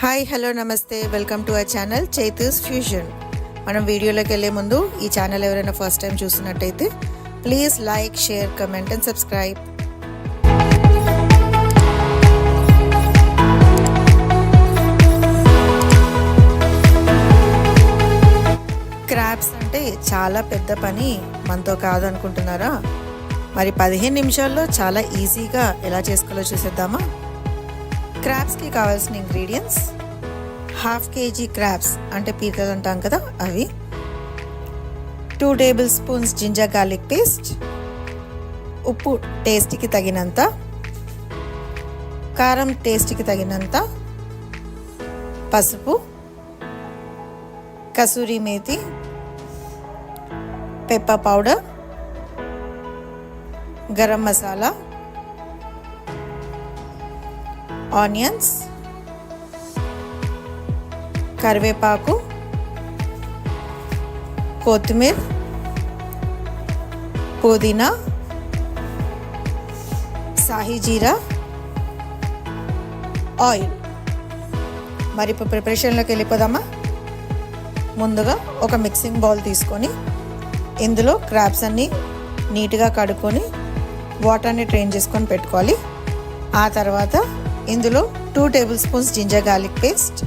Hi hello నమస్తే welcome to our channel Chaitu's fusion. మనం వీడియోలోకి వెళ్ళే ముందు ఈ ఛానల్ ఎవరైనా ఫస్ట్ టైం చూస్తున్నట్టయితే please like, share, comment and subscribe. Crabs అంటే చాలా పెద్ద పని, మనతో కాదనుకుంటున్నారా? మరి 15 నిమిషాల్లో చాలా ఈజీగా ఎలా చేసుకోవాలో చూసేద్దామా? క్రాబ్స్కి కావాల్సిన ఇంగ్రీడియంట్స్: 1/2 kg క్రాబ్స్ అంటే పీతలు అంటాం కదా అవి, 2 table spoons ginger garlic paste, ఉప్పు టేస్ట్కి తగినంత, కారం టేస్ట్కి తగినంత, పసుపు, kasuri methi, pepper powder, garam masala, onions, కరివేపాకు, కొత్తిమీర, పుదీనా, సాహి జీరా, ఆయిల్. మరి ఇప్పుడు ప్రిపరేషన్లోకి వెళ్ళిపోదామా? ముందుగా ఒక మిక్సింగ్ బౌల్ తీసుకొని ఇందులో క్రాబ్స్ అన్నీ నీట్గా కడుక్కొని వాటర్ని డ్రైన్ చేసుకొని పెట్టుకోవాలి. ఆ తర్వాత ఇందులో 2 table spoons ginger garlic paste,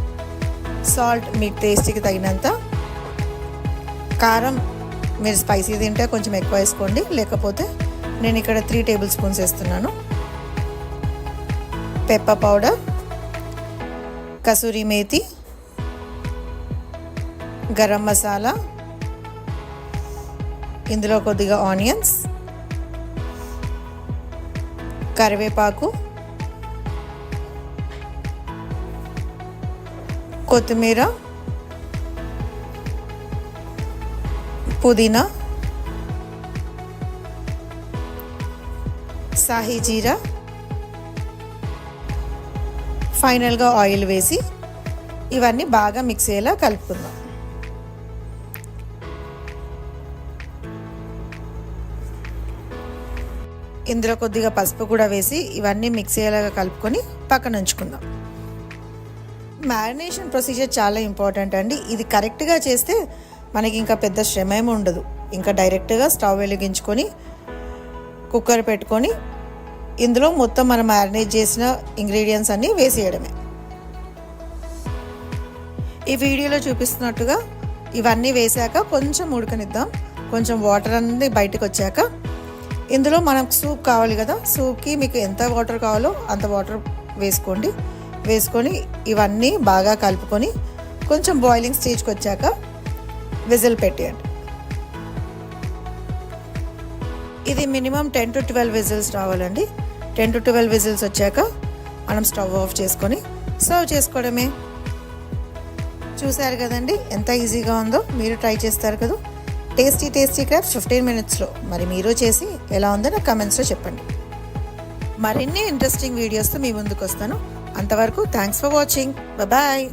salt మీ టేస్ట్కి తగినంత, కారం మీరు స్పైసీ తింటే కొంచెం ఎక్కువ వేసుకోండి, లేకపోతే నేను ఇక్కడ 3 టేబుల్ స్పూన్స్ వేస్తున్నాను, పెప్పర్ పౌడర్, కసూరి మేతి, గరం మసాలా, ఇందులో కొద్దిగా ఆనియన్స్, కరివేపాకు, కొత్తిమీర, పుదీనా, సాహి జీరా, ఫైనల్గా ఆయిల్ వేసి ఇవన్నీ బాగా మిక్స్ అయ్యేలా కలుపుకుందాం. ఇందులో కొద్దిగా పసుపు కూడా వేసి ఇవన్నీ మిక్స్ అయ్యేలాగా కలుపుకొని పక్కన ఉంచుకుందాం. మ్యారినేషన్ ప్రొసీజర్ చాలా ఇంపార్టెంట్ అండి. ఇది కరెక్ట్గా చేస్తే మనకి ఇంకా పెద్ద శ్రమ ఏమి ఉండదు. ఇంకా డైరెక్ట్గా స్టవ్ వెలిగించుకొని కుక్కర్ పెట్టుకొని ఇందులో మొత్తం మనం మ్యారినేట్ చేసిన ఇంగ్రీడియంట్స్ అన్నీ వేసేయడమే. ఈ వీడియోలో చూపిస్తున్నట్టుగా ఇవన్నీ వేసాక కొంచెం ఉడకనిద్దాం. కొంచెం వాటర్ అనేది బయటకు వచ్చాక ఇందులో మనకు సూప్ కావాలి కదా, సూప్కి మీకు ఎంత వాటర్ కావాలో అంత వాటర్ వేసుకోండి. వేసుకొని ఇవన్నీ బాగా కలుపుకొని కొంచెం బాయిలింగ్ స్టేజ్కి వచ్చాక విజిల్ పెట్టేయండి. ఇది మినిమం 10 to 12 విజిల్స్ రావాలండి. 10 to 12 విజిల్స్ వచ్చాక మనం స్టవ్ ఆఫ్ చేసుకొని సర్వ్ చేసుకోవడమే. చూసారు కదండి ఎంత ఈజీగా ఉందో. మీరు ట్రై చేస్తారు కదా. టేస్టీ క్రాబ్స్ 15 మినిట్స్లో. మరి మీరు చేసి ఎలా ఉందో నాకు కమెంట్స్లో చెప్పండి. మరిన్ని ఇంట్రెస్టింగ్ వీడియోస్తో మీ ముందుకు వస్తాను. అంతవరకు థ్యాంక్స్ ఫర్ వాచింగ్. బాయ్.